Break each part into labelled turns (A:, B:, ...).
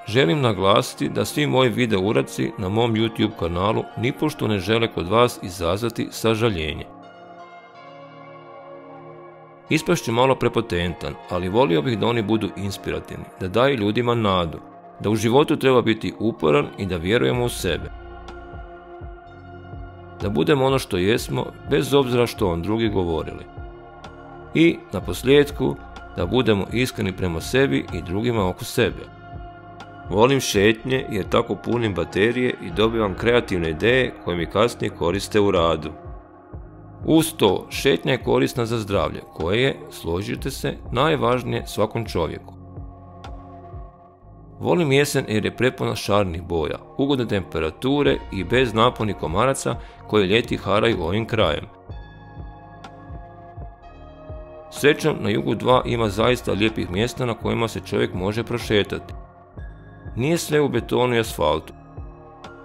A: Želim naglasiti da svi moji video uradci na mom YouTube kanalu nipošto ne žele kod vas izazvati sažaljenje. Ispašću malo prepotentan, ali volio bih da oni budu inspirativni, da daju ljudima nadu, da u životu treba biti uporan i da vjerujemo u sebe. Da budemo ono što jesmo, bez obzira što vam drugi govorili. I, naposljetku, da budemo iskreni prema sebi i drugima oko sebe. Volim šetnje jer tako punim baterije i dobivam kreativne ideje koje mi kasnije koriste u radu. Uz to, šetnja je korisna za zdravlje, koje je, složite se, najvažnije svakom čovjeku. Volim jesen jer je prepuna šarnih boja, ugodne temperature i bez napornih komaraca koji ljeti haraju ovim krajem. Srećom, na jugu 2 ima zaista lijepih mjesta na kojima se čovjek može prošetati. Nije sve u betonu i asfaltu.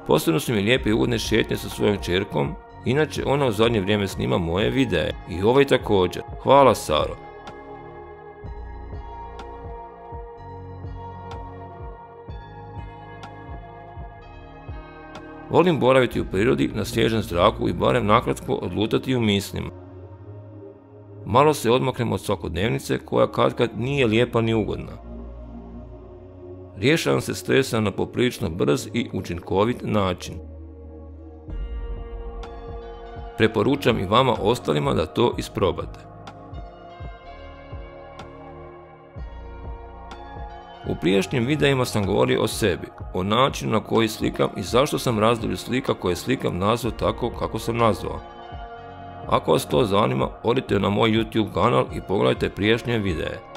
A: Posebno su mi lijepe i ugodne šetnje sa svojom kćerkom, inače ona u zadnje vrijeme snima moje videe i ovaj također. Hvala, Saro. Volim boraviti u prirodi na svježem zraku i barem nakratko odlutati u mislima. Malo se odmaknem od svakodnevnice koja katkad nije lijepa ni ugodna. Rješavam se stresa na poprilično brz i učinkovit način. Preporučam i vama ostalima da to isprobate. U prijašnjim videima sam govorio o sebi, o načinu na koji slikam i zašto sam razdoblje slika koje slikam nazvao tako kako sam nazvao. Ako vas to zanima, odite na moj YouTube kanal i pogledajte prijašnje videe.